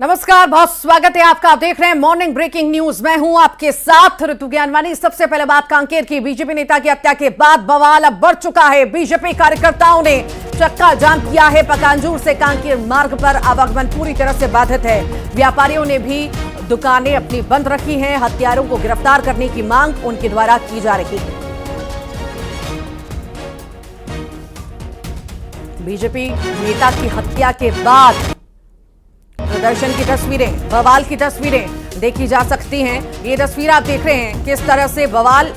नमस्कार, बहुत स्वागत है आपका। आप देख रहे हैं मॉर्निंग ब्रेकिंग न्यूज। मैं हूं आपके साथ ऋतु ज्ञानवानी। सबसे पहले बात कांकेर की। बीजेपी नेता की हत्या के बाद बवाल अब बढ़ चुका है। बीजेपी कार्यकर्ताओं ने चक्का जाम किया है। पखांजूर से कांकेर मार्ग पर आवागमन पूरी तरह से बाधित है। व्यापारियों ने भी दुकानें अपनी बंद रखी हैं। हत्यारों को गिरफ्तार करने की मांग उनके द्वारा की जा रही है। बीजेपी नेता की हत्या के बाद प्रदर्शन की तस्वीरें, बवाल की तस्वीरें देखी जा सकती हैं। ये तस्वीर आप देख रहे हैं किस तरह से बवाल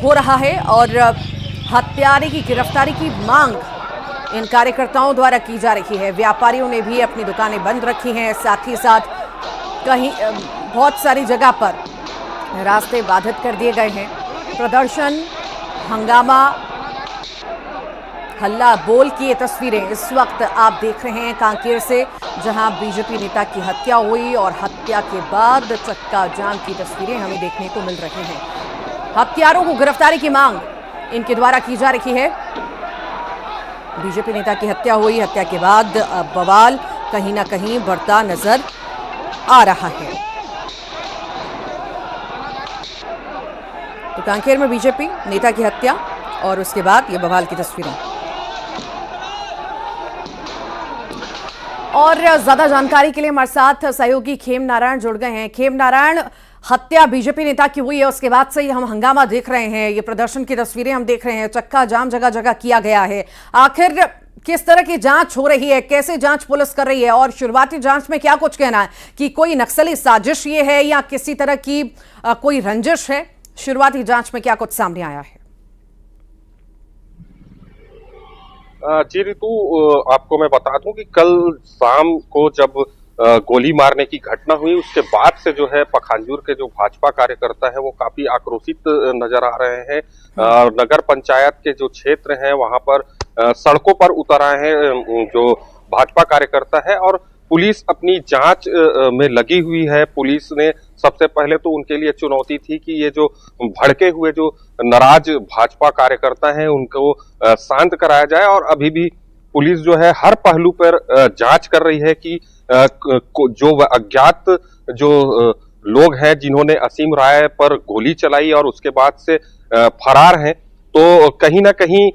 हो रहा है और हत्यारे की गिरफ्तारी की मांग इन कार्यकर्ताओं द्वारा की जा रही है। व्यापारियों ने भी अपनी दुकानें बंद रखी हैं। साथ ही साथ कहीं बहुत सारी जगह पर रास्ते बाधित कर दिए गए हैं। प्रदर्शन, हंगामा, हल्ला बोल की ये तस्वीरें इस वक्त आप देख रहे हैं कांकेर से, जहां बीजेपी नेता की हत्या हुई और हत्या के बाद चक्का जाम की तस्वीरें हमें देखने को मिल रही हैं। हत्यारों को गिरफ्तारी की मांग इनके द्वारा की जा रही है। बीजेपी नेता की हत्या हुई, हत्या के बाद बवाल कहीं ना कहीं बढ़ता नजर आ रहा है। तो कांकेर में बीजेपी नेता की हत्या और उसके बाद ये बवाल की तस्वीरें। और ज्यादा जानकारी के लिए हमारे साथ सहयोगी खेम नारायण जुड़ गए हैं। खेम नारायण, हत्या बीजेपी नेता की हुई है, उसके बाद से ही हम हंगामा देख रहे हैं, ये प्रदर्शन की तस्वीरें हम देख रहे हैं, चक्का जाम जगह जगह किया गया है। आखिर किस तरह की जांच हो रही है, कैसे जांच पुलिस कर रही है और शुरुआती जांच में क्या कुछ कहना है कि कोई नक्सली साजिश ये है या किसी तरह की कोई रंजिश है? शुरुआती जांच में क्या कुछ सामने आया है? जी ऋतु, आपको मैं बता दूं कि कल शाम को जब गोली मारने की घटना हुई, उसके बाद से जो है पखांजूर के जो भाजपा कार्यकर्ता है वो काफी आक्रोशित नजर आ रहे हैं। नगर पंचायत के जो क्षेत्र हैं वहां पर सड़कों पर उतर आए हैं जो भाजपा कार्यकर्ता है और पुलिस अपनी जांच में लगी हुई है। पुलिस ने सबसे पहले तो उनके लिए चुनौती थी कि ये जो भड़के हुए जो नाराज भाजपा कार्यकर्ता हैं उनको शांत कराया जाए और अभी भी पुलिस जो है हर पहलू पर जांच कर रही है कि जो अज्ञात जो लोग हैं जिन्होंने असीम राय पर गोली चलाई और उसके बाद से फरार हैं, तो कहीं ना कहीं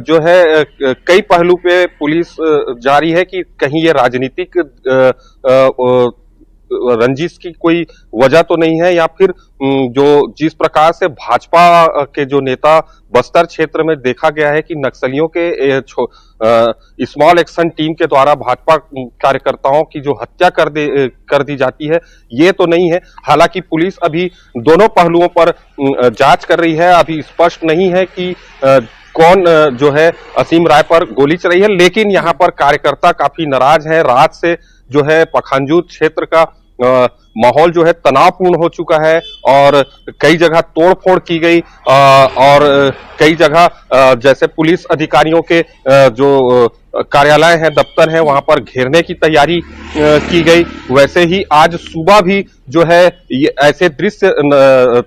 जो है कई पहलू पे पुलिस जारी है कि कहीं ये राजनीतिक रंजिश की कोई वजह तो नहीं है या फिर जो जिस प्रकार से भाजपा के जो नेता बस्तर क्षेत्र में देखा गया है कि नक्सलियों के स्मॉल एक्शन टीम के द्वारा भाजपा कार्यकर्ताओं की जो हत्या कर दी जाती है, ये तो नहीं है। हालांकि पुलिस अभी दोनों पहलुओं पर जांच कर रही है। अभी स्पष्ट नहीं है कि कौन जो है असीम राय पर गोली चलाई है, लेकिन यहाँ पर कार्यकर्ता काफी नाराज है। रात से जो है पखांजूर क्षेत्र का माहौल जो है तनावपूर्ण हो चुका है और कई जगह तोड़फोड़ की गई और कई जगह जैसे पुलिस अधिकारियों के जो कार्यालय है, दफ्तर है, वहां पर घेरने की तैयारी की गई। वैसे ही आज सुबह भी जो है ये ऐसे दृश्य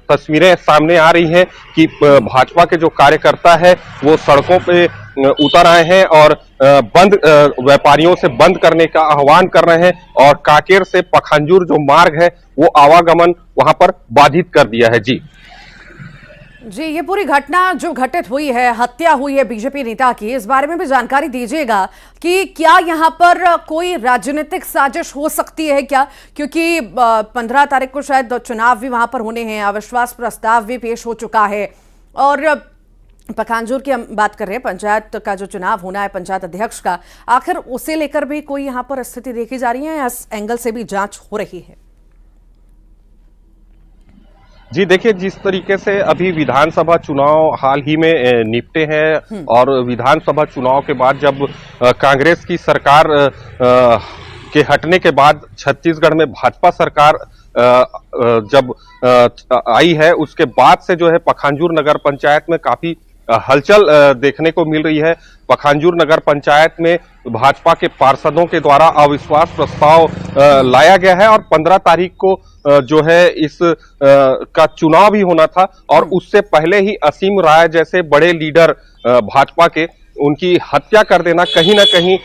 तस्वीरें सामने आ रही हैं कि भाजपा के जो कार्यकर्ता है वो सड़कों पे उतर आए हैं और व्यापारियों से बंद करने का आह्वान कर रहे हैं और कांकेर से पखांजूर जो मार्ग है वो आवागमन वहां पर बाधित कर दिया है। जी, ये पूरी घटना जो घटित हुई है, हत्या हुई है बीजेपी नेता की, इस बारे में भी जानकारी दीजिएगा कि क्या यहाँ पर कोई राजनीतिक साजिश हो सकती है क्या? क्योंकि 15 तारीख को शायद चुनाव भी वहां पर होने हैं, अविश्वास प्रस्ताव भी पेश हो चुका है और पखांजूर की हम बात कर रहे हैं, पंचायत का जो चुनाव होना है, पंचायत अध्यक्ष का, आखिर उसे लेकर भी कोई यहाँ पर स्थिति देखी जा रही है या इस एंगल से भी जांच हो रही है? जी देखिए, जिस तरीके से अभी विधानसभा चुनाव हाल ही में निपटे हैं और विधानसभा चुनाव के बाद जब कांग्रेस की सरकार के हटने के बाद छत्तीसगढ़ में भाजपा सरकार जब आई है, उसके बाद से जो है पखांजूर नगर पंचायत में काफी हलचल देखने को मिल रही है। पखांजूर नगर पंचायत में भाजपा के पार्षदों के द्वारा अविश्वास प्रस्ताव लाया गया है और 15 तारीख को जो है इस का चुनाव भी होना था और उससे पहले ही असीम राय जैसे बड़े लीडर भाजपा के उनकी हत्या कर देना कहीं ना कहीं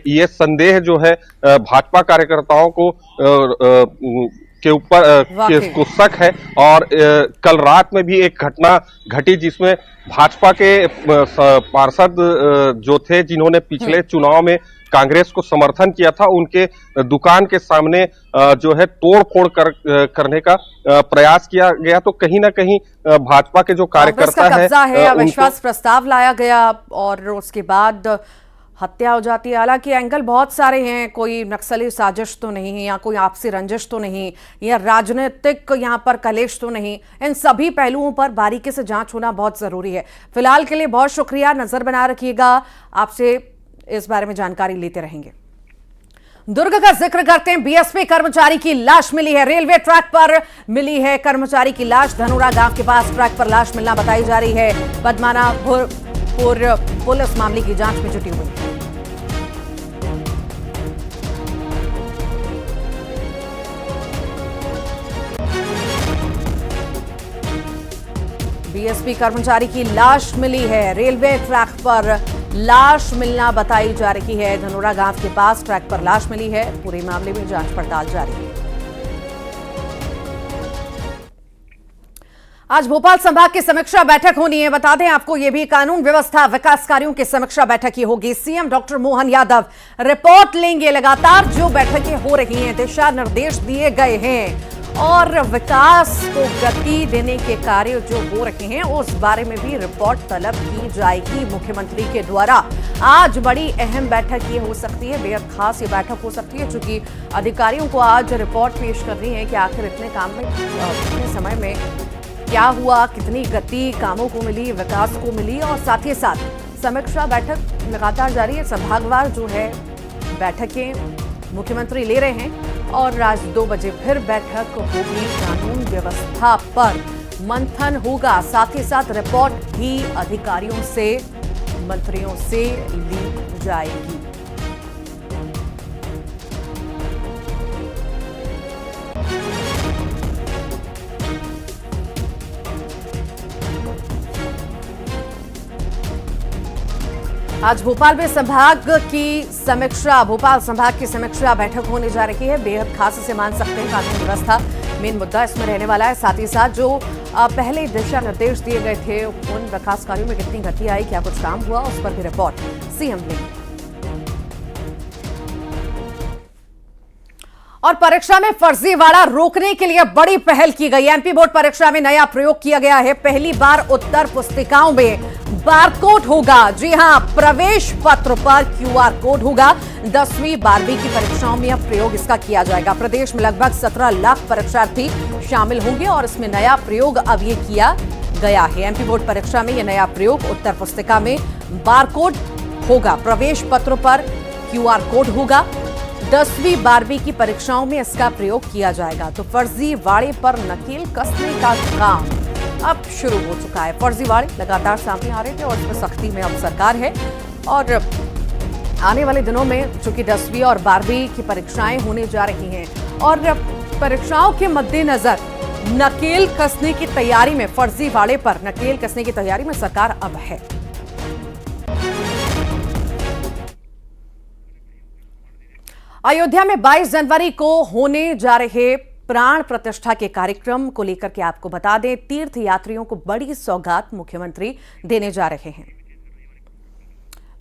ये संदेह जो है भाजपा कार्यकर्ताओं को के ऊपर को शक है। और कल रात में भी एक घटना घटी जिसमें भाजपा के पार्षद जो थे जिन्होंने पिछले चुनाव में कांग्रेस को समर्थन किया था, उनके दुकान के सामने जो है तोड़ फोड़ करने का प्रयास किया गया। तो कहीं ना कहीं भाजपा के जो कार्यकर्ता है अविश्वास प्रस्ताव लाया गया और उसके बाद हत्या हो जाती है। हालांकि एंगल बहुत सारे हैं, कोई नक्सली साजिश तो नहीं है या कोई आपसी रंजिश तो नहीं या राजनीतिक यहां पर कलेश तो नहीं। इन सभी पहलुओं पर बारीकी से जांच होना बहुत जरूरी है। फिलहाल के लिए बहुत शुक्रिया, नजर बना रखिएगा, आपसे इस बारे में जानकारी लेते रहेंगे। दुर्ग का जिक्र करते हैं। बीएसपी कर्मचारी की लाश मिली है, रेलवे ट्रैक पर मिली है कर्मचारी की लाश। धनोरा गांव के पास ट्रैक पर लाश मिलना बताई जा रही है। पद्माना पुलिस मामले की जांच में जुटी हुई है। बीएसपी कर्मचारी की लाश मिली है, रेलवे ट्रैक पर लाश मिलना बताई जा रही है। धनोरा गांव के पास ट्रैक पर लाश मिली है। पूरे मामले में जांच पड़ताल जारी है। आज भोपाल संभाग की समीक्षा बैठक होनी है। बता दें आपको, यह भी कानून व्यवस्था विकास कार्यों की समीक्षा बैठक ही होगी। CM doctor Mohan Yadav report लेंगे। लगातार जो बैठकें हो रही हैं, दिशा निर्देश दिए गए हैं और विकास को गति देने के कार्य जो हो रहे हैं उस बारे में भी रिपोर्ट तलब की जाएगी मुख्यमंत्री के द्वारा। आज बड़ी अहम बैठक ये हो सकती है, बेहद खास ये बैठक हो सकती है, क्योंकि अधिकारियों को आज रिपोर्ट पेश करनी है कि आखिर इतने काम में इतने समय में क्या हुआ, कितनी गति कामों को मिली, विकास को मिली। और साथ ही साथ समीक्षा बैठक लगातार जारी है। संभागवार जो है बैठकें मुख्यमंत्री ले रहे हैं और आज 2 बजे फिर बैठक होगी। कानून व्यवस्था पर मंथन होगा। साथ ही साथ रिपोर्ट भी अधिकारियों से, मंत्रियों से ली जाएगी। आज भोपाल में संभाग की समीक्षा, भोपाल संभाग की समीक्षा बैठक होने जा रही है। बेहद खास इसे मान सकते हैं। कानून व्यवस्था मेन मुद्दा इसमें रहने वाला है। साथ ही साथ जो पहले दिशा निर्देश दिए गए थे उन विकास कार्यों में कितनी गति आई, क्या कुछ काम हुआ, उस पर भी रिपोर्ट सीएम लेंगे। और परीक्षा में फर्जीवाड़ा रोकने के लिए बड़ी पहल की गई। एमपी बोर्ड परीक्षा में नया प्रयोग किया गया है। पहली बार उत्तर पुस्तिकाओं में बारकोड होगा। जी हां, प्रवेश पत्र पर क्यूआर कोड होगा। 10वीं 12वीं की परीक्षाओं में अब प्रयोग इसका किया जाएगा। प्रदेश में लगभग 17 लाख परीक्षार्थी शामिल होंगे और इसमें नया प्रयोग अब ये किया गया है। एमपी बोर्ड परीक्षा में यह नया प्रयोग, उत्तर पुस्तिका में बारकोड होगा, प्रवेश पत्र पर क्यूआर कोड होगा। 10वीं 12वीं की परीक्षाओं में इसका प्रयोग किया जाएगा। तो फर्जीवाड़े पर नकेल कसने का काम अब शुरू हो चुका है। फर्जीवाड़े लगातार सामने आ रहे थे और इस पर सख्ती में अब सरकार है। और आने वाले दिनों में चूंकि 10वीं और 12वीं की परीक्षाएं होने जा रही हैं और परीक्षाओं के मद्देनजर नकेल कसने की तैयारी में, फर्जीवाड़े पर नकेल कसने की तैयारी में सरकार अब है। अयोध्या में 22 जनवरी को होने जा रहे प्राण प्रतिष्ठा के कार्यक्रम को लेकर के आपको बता दें, तीर्थ यात्रियों को बड़ी सौगात मुख्यमंत्री देने जा रहे हैं।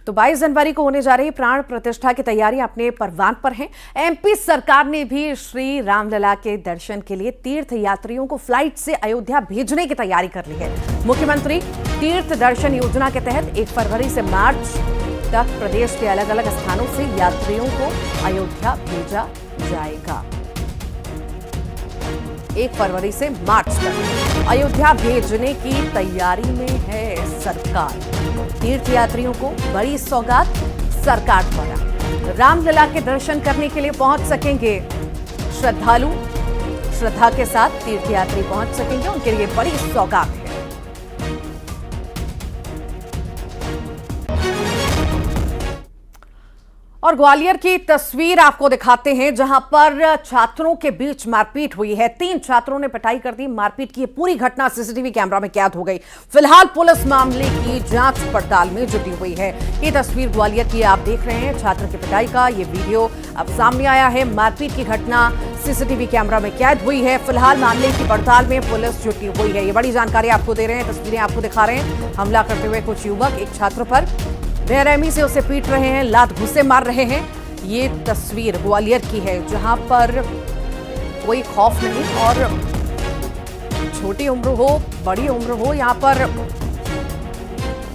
तो 22 जनवरी को होने जा रही प्राण प्रतिष्ठा की तैयारियां अपने परवान पर हैं। एमपी सरकार ने भी श्री रामलला के दर्शन के लिए तीर्थ यात्रियों को फ्लाइट से अयोध्या भेजने की तैयारी कर ली है। मुख्यमंत्री तीर्थ दर्शन योजना के तहत 1 फरवरी से मार्च तक प्रदेश के अलग अलग स्थानों से यात्रियों को अयोध्या भेजा जाएगा। 1 फरवरी से मार्च तक अयोध्या भेजने की तैयारी में है सरकार। तीर्थ यात्रियों को बड़ी सौगात सरकार द्वारा। रामलला के दर्शन करने के लिए पहुंच सकेंगे श्रद्धालु, श्रद्धा के साथ तीर्थयात्री पहुंच सकेंगे, उनके लिए बड़ी सौगात है। और ग्वालियर की तस्वीर आपको दिखाते हैं जहां पर छात्रों के बीच मारपीट हुई है। 3 छात्रों ने पिटाई कर दी। मारपीट की पूरी घटना सीसीटीवी कैमरा में कैद हो गई। फिलहाल पुलिस मामले की जांच पड़ताल में जुटी हुई है। ये तस्वीर ग्वालियर की आप देख रहे हैं। छात्र की पिटाई का ये वीडियो अब सामने आया है। मारपीट की घटना सीसीटीवी कैमरा में कैद हुई है। फिलहाल मामले की पड़ताल में पुलिस जुटी हुई है। ये बड़ी जानकारी आपको दे रहे हैं, तस्वीरें आपको दिखा रहे हैं। हमला करते हुए कुछ युवक एक छात्र पर बेरहमी से उसे पीट रहे हैं, लात घुसे मार रहे हैं। ये तस्वीर ग्वालियर की है जहां पर कोई खौफ नहीं और छोटी उम्र हो बड़ी उम्र हो, यहां पर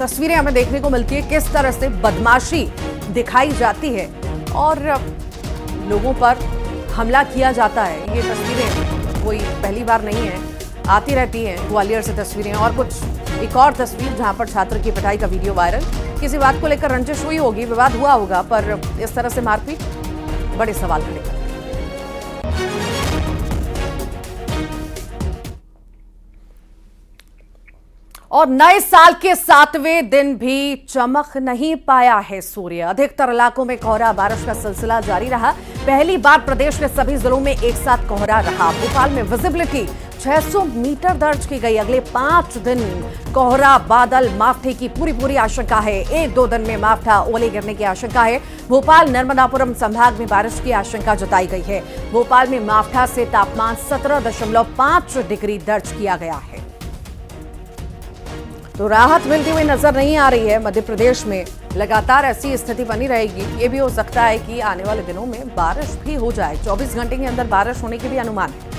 तस्वीरें हमें देखने को मिलती है किस तरह से बदमाशी दिखाई जाती है और लोगों पर हमला किया जाता है। ये तस्वीरें कोई पहली बार नहीं है, आती रहती हैं ग्वालियर से तस्वीरें। और कुछ एक और तस्वीर जहां पर छात्र की पिटाई का वीडियो वायरल। किसी बात को लेकर रंजिश हुई होगी, विवाद हुआ होगा, पर इस तरह से मारपीट बड़े सवाल खड़े करते हैं। और नए साल के 7वें दिन भी चमक नहीं पाया है सूर्य। अधिकतर इलाकों में कोहरा बारिश का सिलसिला जारी रहा। पहली बार प्रदेश के सभी जिलों में एक साथ कोहरा रहा। भोपाल में विजिबिलिटी 600 मीटर दर्ज की गई। अगले 5 दिन कोहरा बादल मावठे की पूरी आशंका है। 1-2 दिन में मावठा ओले गिरने की आशंका है। भोपाल नर्मदापुरम संभाग में बारिश की आशंका जताई गई है। भोपाल में मावठा से तापमान 17.5 डिग्री दर्ज किया गया है। तो राहत मिलती हुई नजर नहीं आ रही है। मध्य प्रदेश में लगातार ऐसी स्थिति बनी रहेगी। ये भी हो सकता है कि आने वाले दिनों में बारिश भी हो जाए। 24 घंटे के अंदर बारिश होने के भी अनुमान है।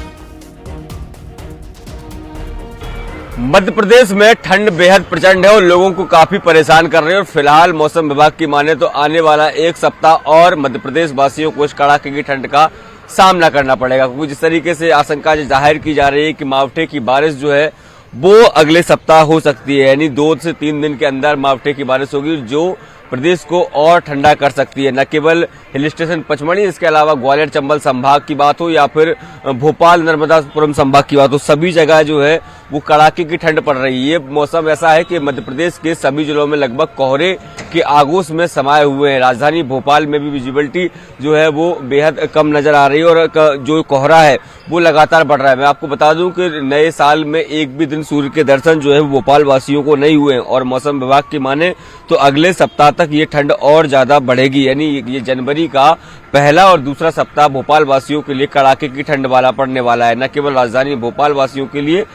मध्य प्रदेश में ठंड बेहद प्रचंड है और लोगों को काफी परेशान कर रही है। और फिलहाल मौसम विभाग की माने तो आने वाला 1 सप्ताह और मध्य प्रदेश वासियों को इस कड़ाके की ठंड का सामना करना पड़ेगा, क्योंकि जिस तरीके से आशंका जाहिर की जा रही है कि मावठे की बारिश जो है वो अगले सप्ताह हो सकती है, यानी 2 से 3 दिन के अंदर मावठे की बारिश होगी जो प्रदेश को और ठंडा कर सकती है। न केवल हिल स्टेशन पचमढ़ी, इसके अलावा ग्वालियर चंबल संभाग की बात हो या फिर भोपाल नर्मदापुरम संभाग की बात हो, सभी जगह जो है वो कड़ाके की ठंड पड़ रही है। ये मौसम ऐसा है कि मध्य प्रदेश के सभी जिलों में लगभग कोहरे के आगोश में समाये हुए हैं। राजधानी भोपाल में भी विजिबिलिटी जो है वो बेहद कम नजर आ रही है और जो कोहरा है वो लगातार बढ़ रहा है। मैं आपको बता दूं कि नए साल में एक भी दिन सूर्य के दर्शन जो है वो भोपाल वासियों को नहीं हुए और मौसम विभाग की माने तो अगले सप्ताह तक ये ठंड और ज्यादा बढ़ेगी। यानी ये जनवरी का पहला और दूसरा सप्ताह भोपाल वासियों के लिए कड़ाके की ठंड वाला पड़ने वाला है। न केवल राजधानी भोपाल वासियों के लिए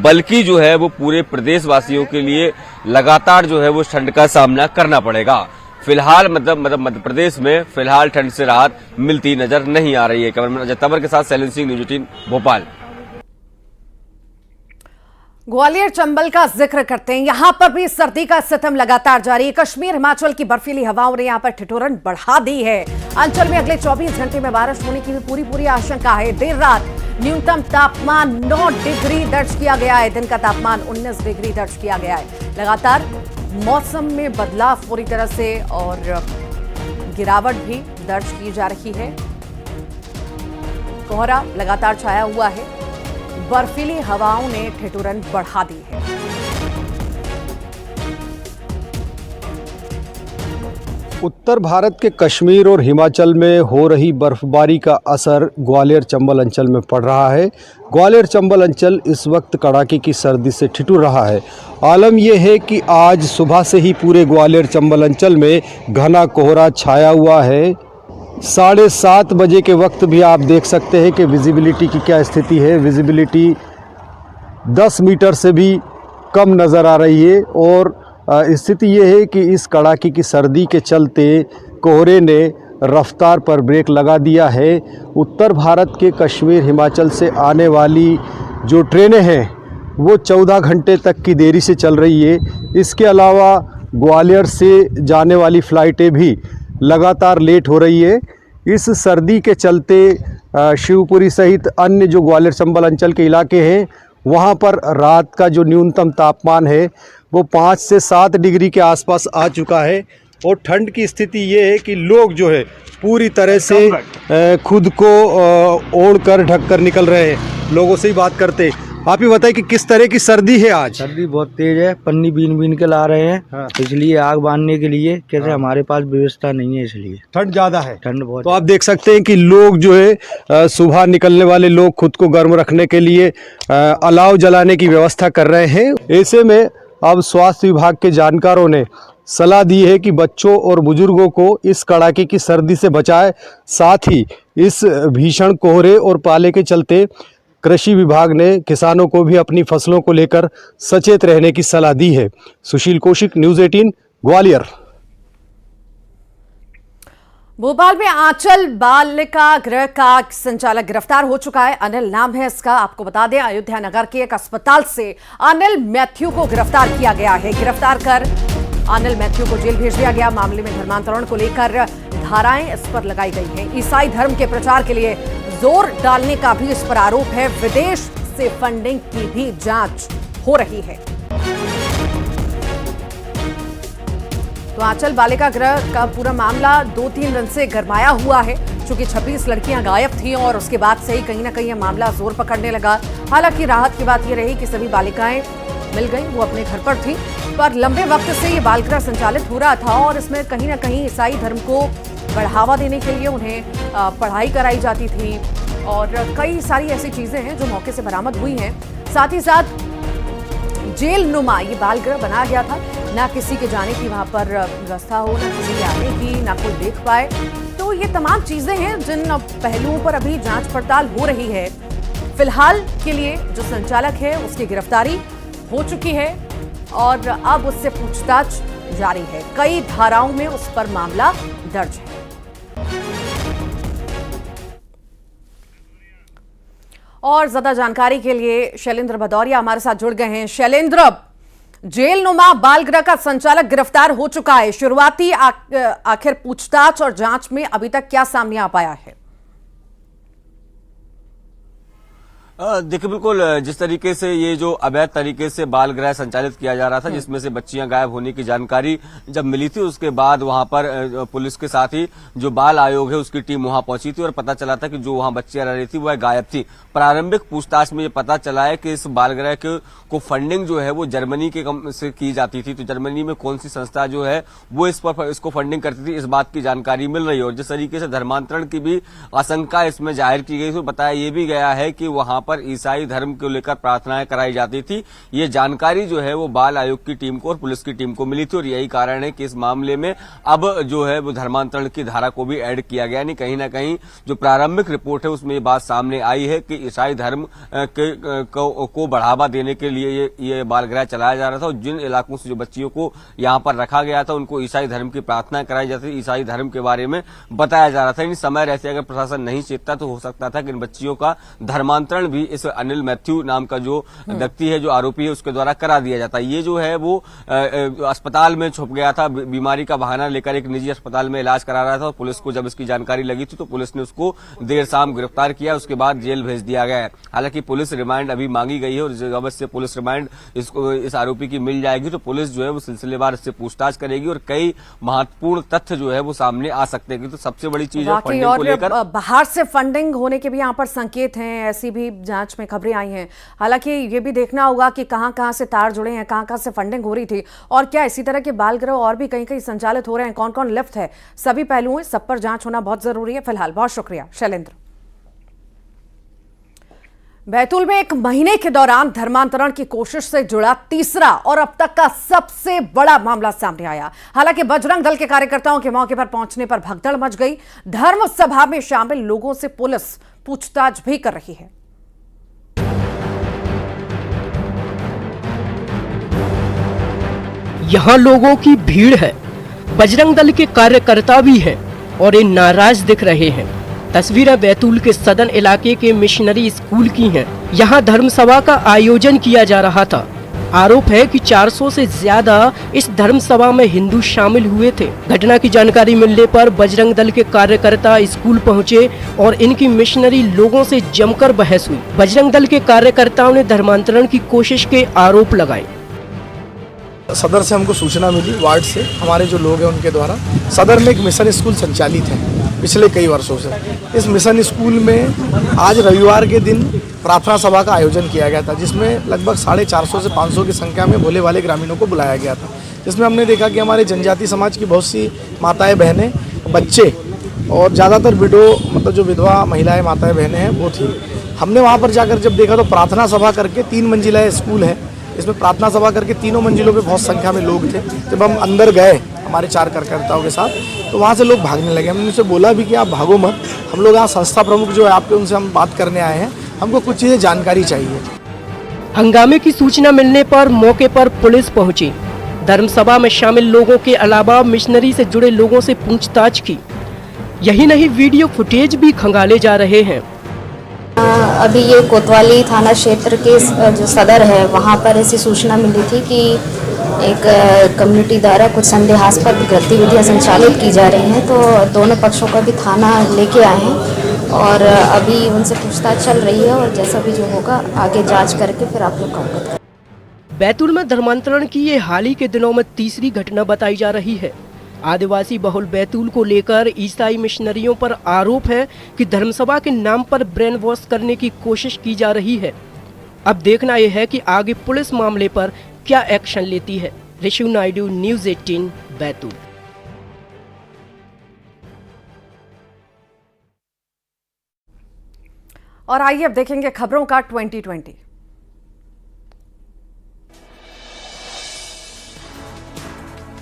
बल्कि जो है वो पूरे प्रदेश वासियों के लिए लगातार जो है वो ठंड का सामना करना पड़ेगा। फिलहाल मतलब मध्य प्रदेश में फिलहाल ठंड से राहत मिलती नजर नहीं आ रही है। कैमरामैन अजय तंवर के साथ शैलेंद्र सिंह, न्यूज 18 भोपाल। ग्वालियर चंबल का जिक्र करते हैं। यहां पर भी सर्दी का सितम लगातार जारी है। कश्मीर हिमाचल की बर्फीली हवाओं ने यहां पर ठिठुरन बढ़ा दी है। अंचल में अगले 24 घंटे में बारिश होने की भी पूरी आशंका है। देर रात न्यूनतम तापमान 9 डिग्री दर्ज किया गया है। दिन का तापमान 19 डिग्री दर्ज किया गया है। लगातार मौसम में बदलाव पूरी तरह से और गिरावट भी दर्ज की जा रही है। कोहरा लगातार छाया हुआ है। बर्फीली हवाओं ने ठिठुरन बढ़ा दी है। उत्तर भारत के कश्मीर और हिमाचल में हो रही बर्फबारी का असर ग्वालियर चंबल अंचल में पड़ रहा है। ग्वालियर चंबल अंचल इस वक्त कड़ाके की सर्दी से ठिठुर रहा है। आलम यह है कि आज सुबह से ही पूरे ग्वालियर चंबल अंचल में घना कोहरा छाया हुआ है। 7:30 बजे के वक्त भी आप देख सकते हैं कि विजिबिलिटी की क्या स्थिति है। विजिबिलिटी 10 मीटर से भी कम नज़र आ रही है और स्थिति ये है कि इस कड़ाके की सर्दी के चलते कोहरे ने रफ्तार पर ब्रेक लगा दिया है। उत्तर भारत के कश्मीर हिमाचल से आने वाली जो ट्रेनें हैं वो 14 घंटे तक की देरी से चल रही है। इसके अलावा ग्वालियर से जाने वाली फ़्लाइटें भी लगातार लेट हो रही है। इस सर्दी के चलते शिवपुरी सहित अन्य जो ग्वालियर चंबल अंचल के इलाके हैं वहाँ पर रात का जो न्यूनतम तापमान है वो 5 से 7 डिग्री के आसपास आ चुका है। और ठंड की स्थिति ये है कि लोग जो है पूरी तरह से खुद को ओढ़ कर ढक कर निकल रहे हैं। लोगों से ही बात करते, आप ही बताइए कि किस तरह की सर्दी है आज? सर्दी बहुत तेज है, पन्नी बीन बीन के ला रहे हैं। हाँ। इसलिए आग बांधने के लिए कैसे हमारे पास व्यवस्था नहीं है, इसलिए ठंड ज्यादा है। ठंड बहुत। तो आप देख सकते हैं कि लोग जो है सुबह निकलने वाले लोग खुद को गर्म रखने के लिए अलाव जलाने की व्यवस्था कर रहे हैं। ऐसे में अब स्वास्थ्य विभाग के जानकारों ने सलाह दी है कि बच्चों और बुजुर्गों को इस कड़ाके की सर्दी से बचाए। साथ ही इस भीषण कोहरे और पाले के चलते कृषि विभाग ने किसानों को भी अपनी फसलों को लेकर सचेत रहने की सलाह दी है। सुशील कौशिक, न्यूज़ 18, ग्वालियर। भोपाल में आंचल बालिका गृह का संचालक गिरफ्तार हो चुका है। अनिल नाम है इसका। आपको बता दें, अयोध्या नगर के एक अस्पताल से अनिल मैथ्यू को गिरफ्तार किया गया है। गिरफ्तार कर अनिल मैथ्यू को जेल भेज दिया गया। मामले में धर्मांतरण को लेकर धाराएं इस पर लगाई गई हैं। ईसाई धर्म के प्रचार के लिए जोर डालने का भी इस पर आरोप है। विदेश से फंडिंग की भी जांच हो रही है। तो आंचल बालिका गृह का पूरा मामला 2-3 दिन से गरमाया हुआ है, चूंकि 26 लड़कियां गायब थीं और उसके बाद से ही कहीं ना कहीं यह मामला जोर पकड़ने लगा। हालांकि राहत की बात यह रही कि सभी बालिकाएं मिल गई, वो अपने घर पर थी, पर लंबे वक्त से ये बाल गृह संचालित हो रहा था और इसमें कहीं ना कहीं ईसाई धर्म को बढ़ावा देने के लिए उन्हें पढ़ाई कराई जाती थी और कई सारी ऐसी चीजें हैं जो मौके से बरामद हुई हैं। साथ ही साथ जेल नुमा ये बाल गृह बनाया गया था। ना किसी के जाने की वहां पर व्यवस्था हो, ना किसी के आने की, ना कोई देख पाए। तो ये तमाम चीजें हैं जिन पहलुओं पर अभी जांच पड़ताल हो रही है। फिलहाल के लिए जो संचालक है उसकी गिरफ्तारी हो चुकी है और अब उससे पूछताछ जारी है। कई धाराओं में उस पर मामला दर्ज है। और ज्यादा जानकारी के लिए शैलेंद्र भदौरिया हमारे साथ जुड़ गए हैं। शैलेंद्र, जेल नुमा बाल गृह का संचालक गिरफ्तार हो चुका है। शुरुआती आखिर पूछताछ और जांच में अभी तक क्या सामने आ पाया है? देखिए, बिल्कुल जिस तरीके से ये जो अवैध तरीके से बाल गृह संचालित किया जा रहा था, जिसमें से बच्चियां गायब होने की जानकारी जब मिली थी, उसके बाद वहां पर पुलिस के साथ ही जो बाल आयोग है उसकी टीम वहां पहुंची थी और पता चला था कि जो वहां बच्चियां रह रही थी वह गायब थी। प्रारंभिक पूछताछ में ये पता चला है कि इस बाल गृह को फंडिंग जो है वो जर्मनी के से की जाती थी। तो जर्मनी में कौन सी संस्था जो है वो इसको फंडिंग करती थी, इस बात की जानकारी मिल रही है। और जिस तरीके से धर्मांतरण की भी आशंका इसमें जाहिर की गई, तो बताया ये भी गया है कि वहां पर ईसाई धर्म को लेकर प्रार्थनाएं कराई जाती थी। ये जानकारी जो है वो बाल आयोग की टीम को और पुलिस की टीम को मिली थी और यही कारण है कि इस मामले में अब जो है वो धर्मांतरण की धारा को भी ऐड किया गया। नहीं, कहीं ना कहीं जो प्रारंभिक रिपोर्ट है उसमें ये बात सामने आई है कि ईसाई धर्म को बढ़ावा देने के लिए ये बाल गृह चलाया जा रहा था और जिन इलाकों से जो बच्चियों को यहाँ पर रखा गया था उनको ईसाई धर्म की प्रार्थना कराई जाती थी, ईसाई धर्म के बारे में बताया जा रहा था। इन समय रहते अगर प्रशासन नहीं चेतता तो हो सकता था कि इन बच्चियों का धर्मांतरण भी इस अनिल मैथ्यू नाम का जो व्यक्ति है, जो आरोपी है, उसके द्वारा करा दिया जाता है। ये जो है वो अस्पताल में छुप गया था, बीमारी का बहाना लेकर एक निजी अस्पताल में इलाज करा रहा था। पुलिस को जब इसकी जानकारी लगी थी तो पुलिस ने उसको देर शाम गिरफ्तार किया, उसके बाद जेल भेज दिया गया है। हालांकि पुलिस रिमांड अभी मांगी गई है और जब से पुलिस रिमांड इस आरोपी की मिल जाएगी तो पुलिस जो है वो सिलसिलेवार इससे पूछताछ करेगी और कई महत्वपूर्ण तथ्य जो है वो सामने आ सकते हैं। तो सबसे बड़ी चीज है फंडिंग को लेकर, बाहर से फंडिंग होने के भी यहाँ पर संकेत हैं, ऐसी भी जांच में खबरें आई हैं। हालांकि ये भी देखना होगा कि कहां-कहां से तार जुड़े हैं, कहां-कहां से फंडिंग हो रही थी और क्या इसी तरह के बाल गृह और भी कहीं-कहीं संचालित हो रहे हैं, कौन-कौन लिप्त है, सभी पहलुओं सब पर जांच होना बहुत जरूरी है। फिलहाल बहुत शुक्रिया शैलेंद्र। बैतूल में 1 महीने के दौरान धर्मांतरण की कोशिश से जुड़ा तीसरा और अब तक का सबसे बड़ा मामला सामने आया। हालांकि बजरंग दल के कार्यकर्ताओं के मौके पर पहुंचने पर भगदड़ मच गई। धर्म सभा में शामिल लोगों से पुलिस पूछताछ भी कर रही है। यहाँ लोगों की भीड़ है, बजरंग दल के कार्यकर्ता भी हैं और ये नाराज दिख रहे हैं। तस्वीरें बैतूल के सदन इलाके के मिशनरी स्कूल की हैं। यहाँ धर्म सभा का आयोजन किया जा रहा था। आरोप है कि 400 से ज्यादा इस धर्म सभा में हिंदू शामिल हुए थे। घटना की जानकारी मिलने पर बजरंग दल के कार्यकर्ता स्कूल पहुंचे और इनकी मिशनरी लोगों से जमकर बहस हुई। बजरंग दल के कार्यकर्ताओं ने धर्मांतरण की कोशिश के आरोप लगाए। सदर से हमको सूचना मिली, वार्ड से हमारे जो लोग हैं उनके द्वारा। सदर में एक मिशन स्कूल संचालित है पिछले कई वर्षों से। इस मिशन स्कूल में आज रविवार के दिन प्रार्थना सभा का आयोजन किया गया था, जिसमें लगभग 450 से 500 की संख्या में भोले वाले ग्रामीणों को बुलाया गया था। जिसमें हमने देखा कि हमारे जनजाति समाज की बहुत सी माताएं बहनें, बच्चे और ज़्यादातर विडो मतलब जो विधवा महिलाएं माताएं बहनें हैं वो थी। हमने वहाँ पर जाकर जब देखा तो प्रार्थना सभा करके 3 मंजिला स्कूल है, इसमें प्रार्थना सभा करके तीनों मंजिलों पे बहुत संख्या में लोग थे। जब हम अंदर गए हमारे 4 कार्यकर्ताओं के साथ, तो वहाँ से लोग भागने लगे। हमने उनसे बोला भी कि आप भागो मत, हम लोग यहाँ संस्था प्रमुख जो है आपके, उनसे हम बात करने आए हैं, हमको कुछ चीज़ें जानकारी चाहिए। हंगामे की सूचना मिलने पर मौके पर पुलिस पहुंची। धर्मसभा में शामिल लोगों के अलावा मिशनरी से जुड़े लोगों से पूछताछ की। यही नहीं, वीडियो फुटेज भी खंगाले जा रहे हैं। अभी ये कोतवाली थाना क्षेत्र के जो सदर है वहाँ पर ऐसी सूचना मिली थी कि एक कम्युनिटी द्वारा कुछ संदेहास्पद गतिविधियाँ संचालित की जा रही हैं, तो दोनों पक्षों का भी थाना लेके आए हैं और अभी उनसे पूछताछ चल रही है और जैसा भी जो होगा आगे जांच करके फिर आप लोग का अवगत करें। बैतूल में धर्मांतरण की ये हाल ही के दिनों में तीसरी घटना बताई जा रही है। आदिवासी बहुल बैतूल को लेकर ईसाई मिशनरियों पर आरोप है कि धर्मसभा के नाम पर ब्रेन वॉश करने की कोशिश की जा रही है। अब देखना यह है कि आगे पुलिस मामले पर क्या एक्शन लेती है। ऋषि नायडू, न्यूज़ 18 बैतूल। और आइए अब देखेंगे खबरों का 2020।